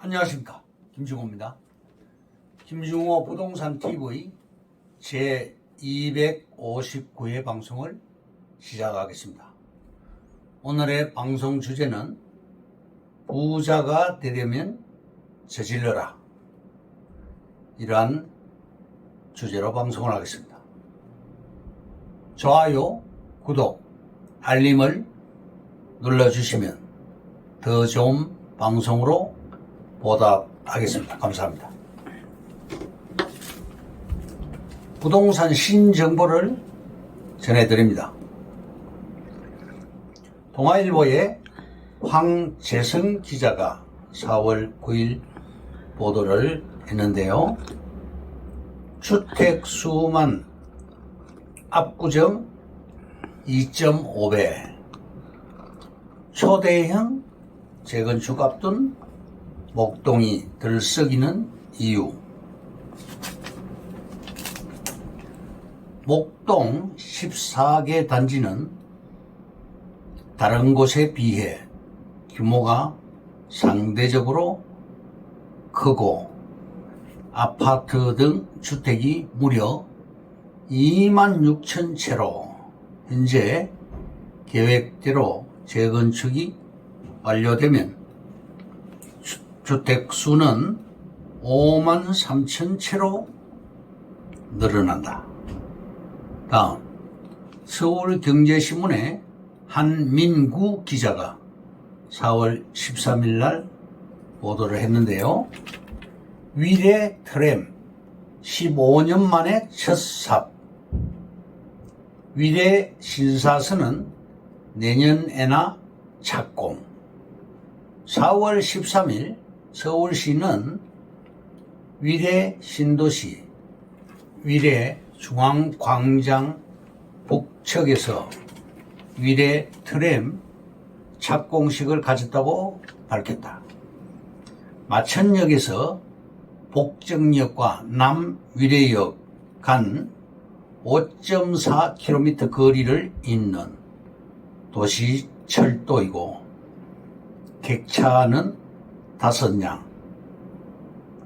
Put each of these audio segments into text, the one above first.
안녕하십니까, 김중호입니다. 김중호 부동산 TV 제 259회 방송을 시작하겠습니다. 오늘의 방송 주제는 부자가 되려면 저질러라, 이러한 주제로 방송을 하겠습니다. 좋아요, 구독, 알림을 눌러주시면 더 좋은 방송으로 보답하겠습니다. 감사합니다. 부동산 신정보를 전해드립니다. 동아일보의 황재성 기자가 4월 9일 보도를 했는데요. 주택 수만 압구정 2.5배, 초대형 재건축 앞둔 목동이 들썩이는 이유. 목동 14개 단지는 다른 곳에 비해 규모가 상대적으로 크고 아파트 등 주택이 무려 26,000채로 현재 계획대로 재건축이 완료되면 주택 수는 53,000채로 늘어난다. 다음, 서울경제신문의 한민구 기자가 4월 13일 날 보도를 했는데요. 위례 트램 15년 만에 첫 삽. 위례 신사선은 내년에나 착공. 4월 13일 서울시는 위례 신도시 위례 중앙광장 북측에서 위례 트램 착공식을 가졌다고 밝혔다. 마천역에서 복정역과 남위례역 간 5.4km 거리를 잇는 도시철도이고 객차는 5량,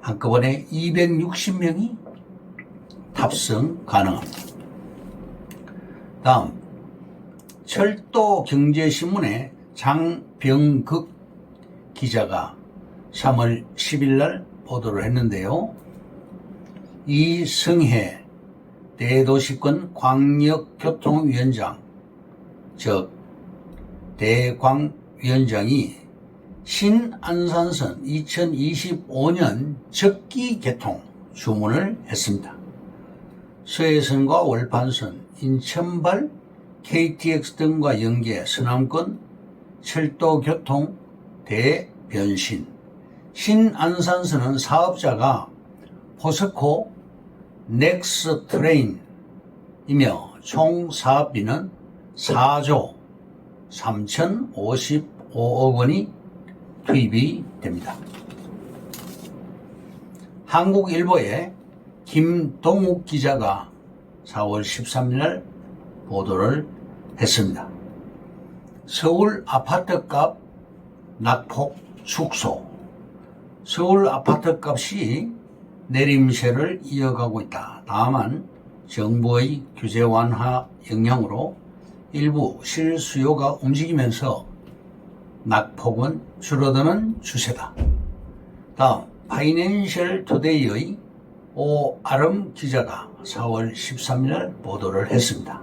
한꺼번에 260명이 탑승 가능합니다. 다음, 철도경제신문의 장병극 기자가 3월 10일 날 보도를 했는데요. 이승혜 대도시권 광역교통위원장, 즉 대광위원장이 신안산선 2025년 적기 개통 주문을 했습니다. 서해선과 월판선, 인천발 KTX 등과 연계 서남권 철도교통 대변신. 신안산선은 사업자가 포스코 넥스트레인이며 총 사업비는 4조 3,055억 원이 투입이 됩니다. 한국일보의 김동욱 기자가 4월 13일 날 보도를 했습니다. 서울 아파트값 낙폭 축소. 서울 아파트값이 내림세를 이어가고 있다. 다만 정부의 규제 완화 영향으로 일부 실수요가 움직이면서 낙폭은 줄어드는 추세다. 다음, 파이낸셜 투데이의 오아름 기자가 4월 13일 날 보도를 했습니다.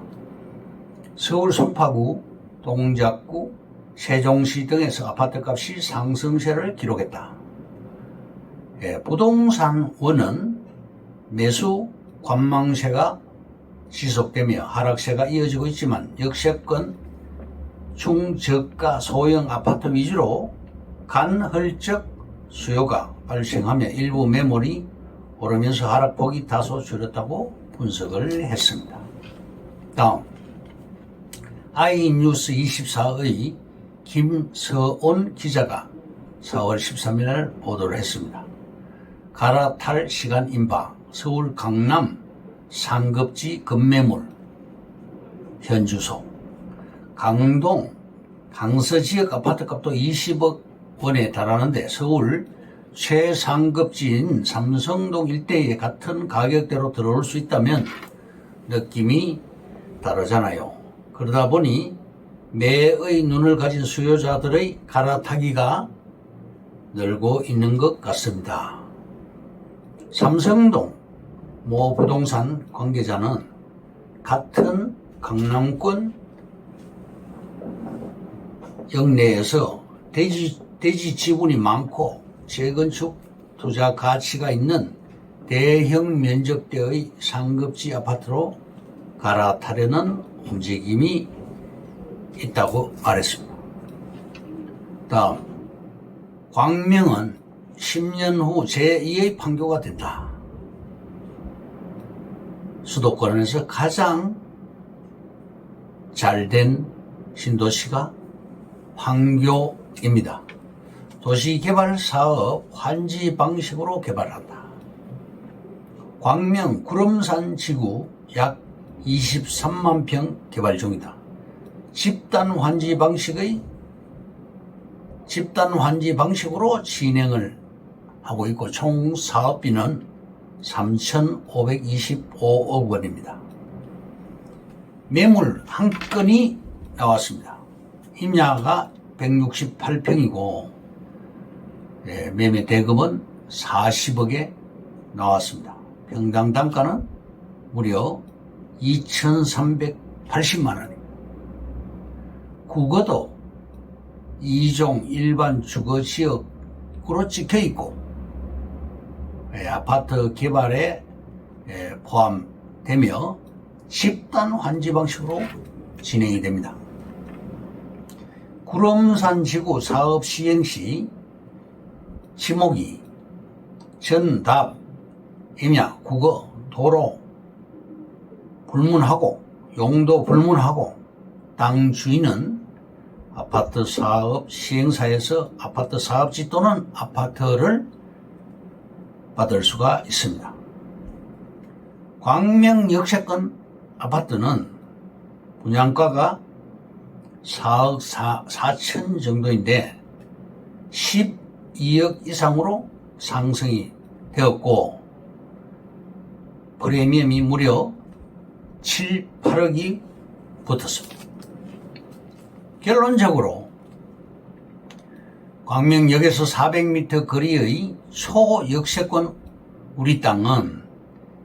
서울 송파구, 동작구, 세종시 등에서 아파트값이 상승세를 기록했다. 부동산원은 매수 관망세가 지속되며 하락세가 이어지고 있지만 역세권 중저가 소형 아파트 위주로 간헐적 수요가 발생하며 일부 매물이 오르면서 하락폭이 다소 줄었다고 분석을 했습니다. 다음, iNews24의 김서온 기자가 4월 13일 날 보도를 했습니다. 갈아탈 시간 임박, 서울 강남 상급지 급매물 현주소. 강동 강서 지역 아파트값도 20억 원에 달하는데 서울 최상급지인 삼성동 일대에 같은 가격대로 들어올 수 있다면 느낌이 다르잖아요. 그러다 보니 매의 눈을 가진 수요자들의 갈아타기가 늘고 있는 것 같습니다. 삼성동 모 부동산 관계자는 같은 강남권 영내에서 대지 지분이 많고 재건축 투자 가치가 있는 대형 면적대의 상급지 아파트로 갈아타려는 움직임이 있다고 말했습니다. 다음, 광명은 10년 후 제2의 판교가 된다. 수도권에서 가장 잘된 신도시가 판교입니다. 도시개발 사업 환지 방식으로 개발한다. 광명 구름산 지구 약 23만 평 개발 중이다. 집단 환지 방식으로 진행을 하고 있고 총 사업비는 3,525억 원입니다. 매물 한 건이 나왔습니다. 임야가 168평이고 매매 대금은 40억에 나왔습니다. 평당 단가는 무려 2,380만 원입니다. 국어도 2종 일반 주거지역으로 찍혀있고 아파트 개발에 포함되며 집단 환지 방식으로 진행이 됩니다. 구름산 지구 사업 시행 시 지목이 전답, 임야, 국어, 도로 불문하고 용도 불문하고 땅 주인은 아파트 사업 시행사에서 아파트 사업지 또는 아파트를 받을 수가 있습니다. 광명 역세권 아파트는 분양가가 4억 4천 정도인데 12억 이상으로 상승이 되었고 프리미엄이 무려 7, 8억이 붙었습니다. 결론적으로 광명역에서 400m 거리의 초역세권 우리 땅은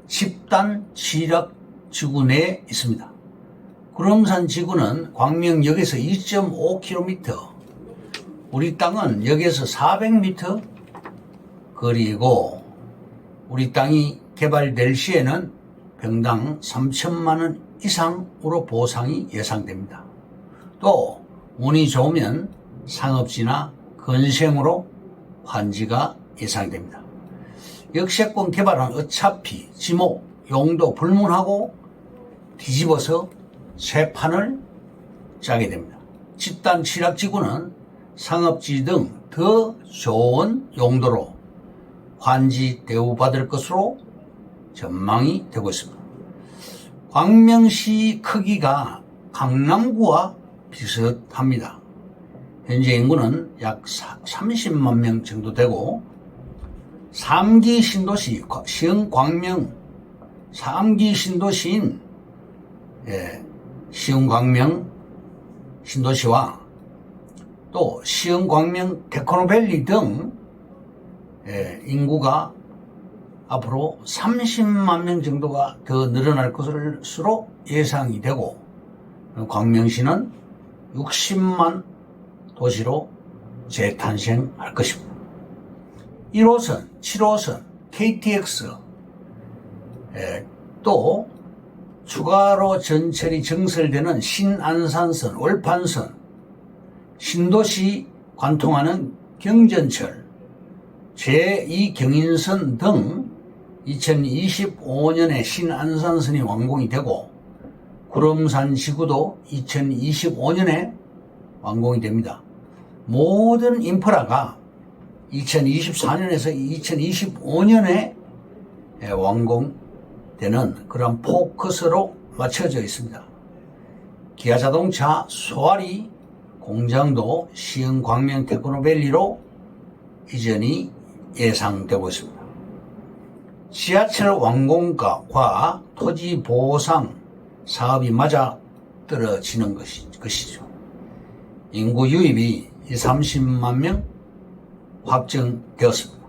집단 취락 지구 내에 있습니다. 구름산 지구는 광명역에서 2.5km, 우리 땅은 역에서 400m 거리이고 우리 땅이 개발될 시에는 평당 3천만 원 이상으로 보상이 예상됩니다. 또 운이 좋으면 상업지나 건생으로 환지가 예상됩니다. 역세권 개발은 어차피 지목, 용도 불문하고 뒤집어서 새 판을 짜게 됩니다. 집단 취락지구는 상업지 등 더 좋은 용도로 환지 대우받을 것으로 전망이 되고 있습니다. 광명시 크기가 강남구와 비슷합니다. 현재 인구는 약 30만 명 정도 되고 3기 신도시, 시흥광명 3기 신도시인 시흥광명 신도시와 또 시흥광명 테크노밸리 등 인구가 앞으로 30만 명 정도가 더 늘어날 것으로 예상이 되고 광명시는 60만 도시로 재탄생할 것입니다. 1호선, 7호선, KTX 또 추가로 전철이 증설되는 신안산선, 월판선, 신도시 관통하는 경전철, 제2경인선 등 2025년에 신안산선이 완공이 되고 구름산 지구도 2025년에 완공이 됩니다. 모든 인프라가 2024년에서 2025년에 완공되는 그런 포커스로 맞춰져 있습니다. 기아자동차 소아리 공장도 시흥광명 테크노밸리로 이전이 예상되고 있습니다. 지하철 완공과 토지 보상 사업이 맞아 떨어지는 것이죠. 인구 유입이 30만 명 확정되었습니다.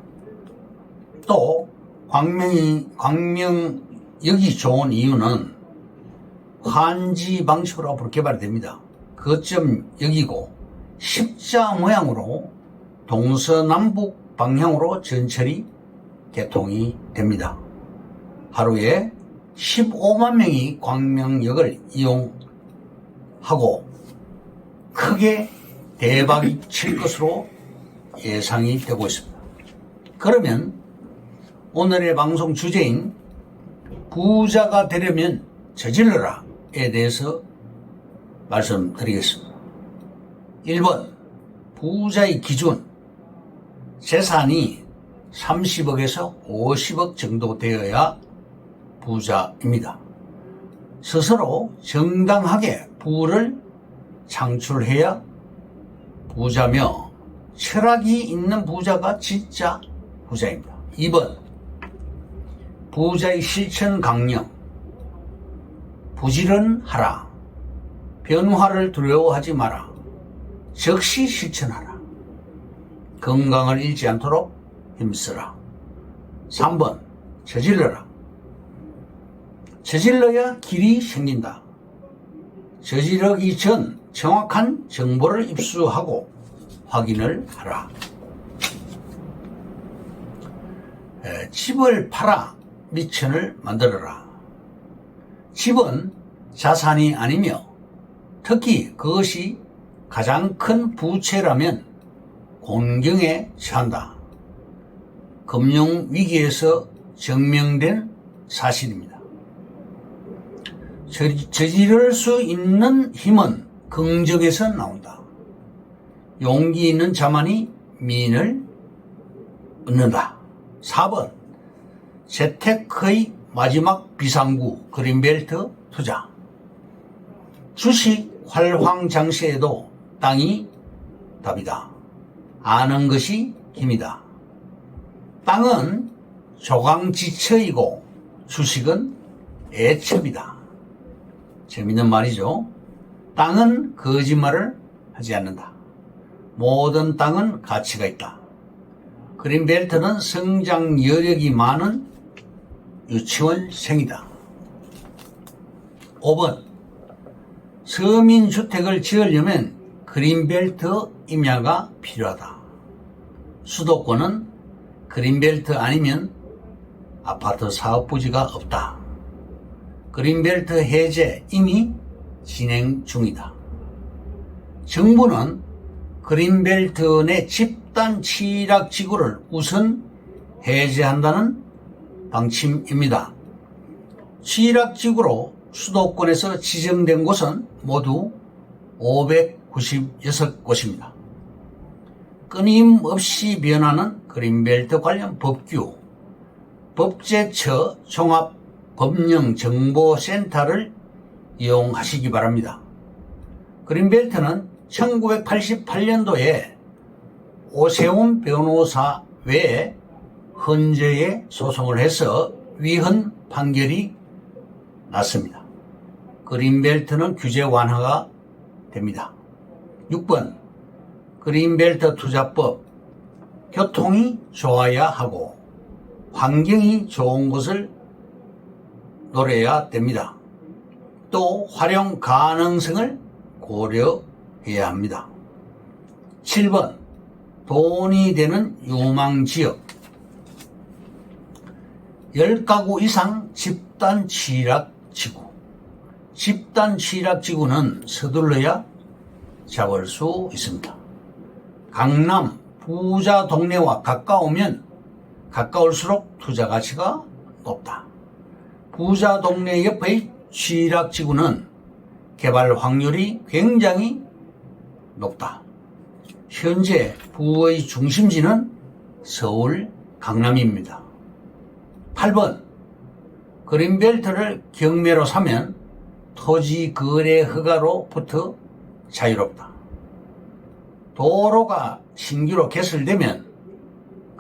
또 광명역이 좋은 이유는 환지 방식으로 앞으로 개발이 됩니다. 거점역이고 십자 모양으로 동서남북 방향으로 전철이 개통이 됩니다. 하루에 15만 명이 광명역을 이용하고 크게 대박이 칠 것으로 예상이 되고 있습니다. 그러면 오늘의 방송 주제인 부자가 되려면 저질러라에 대해서 말씀드리겠습니다. 1번, 부자의 기준, 재산이 30억에서 50억 정도 되어야 부자입니다. 스스로 정당하게 부를 창출해야 부자며 철학이 있는 부자가 진짜 부자입니다. 2번, 부자의 실천 강령, 부지런하라, 변화를 두려워하지 마라, 즉시 실천하라, 건강을 잃지 않도록 힘쓰라. 3번, 저질러라. 저질러야 길이 생긴다. 저지르기 전 정확한 정보를 입수하고 확인을 하라. 집을 팔아 미천을 만들어라. 집은 자산이 아니며 특히 그것이 가장 큰 부채라면 곤경에 처한다. 금융위기에서 증명된 사실입니다. 저지를 수 있는 힘은 긍정에서 나온다. 용기 있는 자만이 미인을 얻는다. 4번, 재테크의 마지막 비상구 그린벨트 투자. 주식 활황장세에도 땅이 답이다. 아는 것이 힘이다. 땅은 조강지처이고 주식은 애첩이다. 재밌는 말이죠. 땅은 거짓말을 하지 않는다. 모든 땅은 가치가 있다. 그린벨트는 성장 여력이 많은 유치원생이다. 5번, 서민주택을 지으려면 그린벨트 임야가 필요하다. 수도권은 그린벨트 아니면 아파트 사업 부지가 없다. 그린벨트 해제 이미 진행 중이다. 정부는 그린벨트 내 집단 취락지구를 우선 해제한다는 방침입니다. 취락지구로 수도권에서 지정된 곳은 모두 596곳입니다. 끊임없이 변하는 그린벨트 관련 법규, 법제처 종합법령정보센터를 이용하시기 바랍니다. 그린벨트는 1988년도에 오세훈 변호사 외에 헌재에 소송을 해서 위헌 판결이 났습니다. 그린벨트는 규제 완화가 됩니다. 6번, 그린벨트 투자법. 교통이 좋아야 하고 환경이 좋은 곳을 노려야 됩니다. 또 활용 가능성을 고려해야 합니다. 7번, 돈이 되는 유망지역. 10가구 이상 집단 취락지구. 집단 취락지구는 서둘러야 잡을 수 있습니다. 강남 부자 동네와 가까우면 가까울수록 투자 가치가 높다. 부자 동네 옆의 취락지구는 개발 확률이 굉장히 높다. 현재 부의 중심지는 서울 강남입니다. 8번, 그린벨트를 경매로 사면 토지 거래 허가로부터 자유롭다. 도로가 신규로 개설되면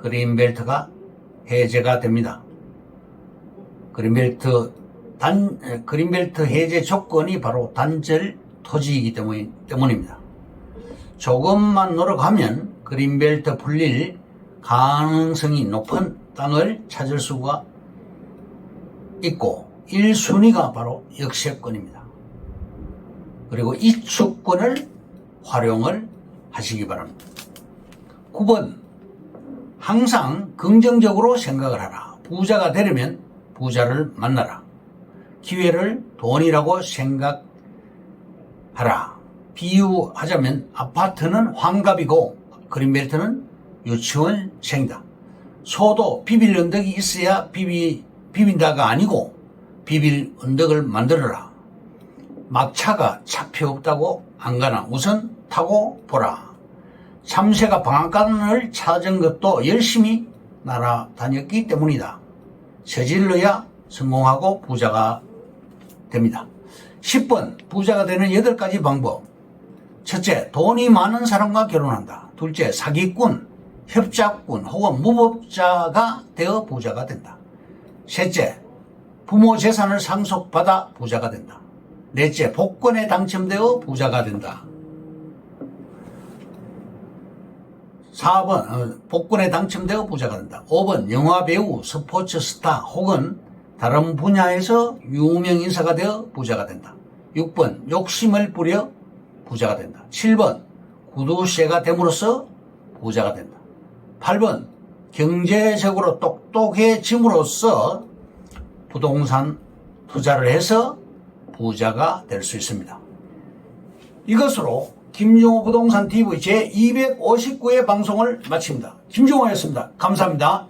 그린벨트가 해제가 됩니다. 그린벨트 해제 조건이 바로 단절 토지이기 때문입니다. 조금만 노력하면 그린벨트 풀릴 가능성이 높은 땅을 찾을 수가 있고 1순위가 바로 역세권입니다. 그리고 이 주권을 활용을 하시기 바랍니다. 9번, 항상 긍정적으로 생각을 하라. 부자가 되려면 부자를 만나라. 기회를 돈이라고 생각하라. 비유하자면 아파트는 환갑이고 그린벨트는 유치원생이다. 소도 비빌 언덕이 있어야 비빈다가 아니고 비빌 언덕을 만들어라. 막차가 차표 없다고 안 가나 우선 타고 보라. 참새가 방앗간을 찾은 것도 열심히 날아다녔기 때문이다. 저질러야 성공하고 부자가 됩니다. 10번 부자가 되는 8가지 방법. 첫째, 돈이 많은 사람과 결혼한다. 둘째, 사기꾼, 협작꾼 혹은 무법자가 되어 부자가 된다. 셋째, 부모 재산을 상속받아 부자가 된다. 넷째, 복권에 당첨되어 부자가 된다. 4번, 복권에 당첨되어 부자가 된다. 5번, 영화배우, 스포츠 스타 혹은 다른 분야에서 유명 인사가 되어 부자가 된다. 6번, 욕심을 부려 부자가 된다. 7번, 구두쇠가 됨으로써 부자가 된다. 8번, 경제적으로 똑똑해짐으로써 부동산 투자를 해서 부자가 될 수 있습니다. 이것으로 김종호 부동산 TV 제259회 방송을 마칩니다. 김종호였습니다. 감사합니다.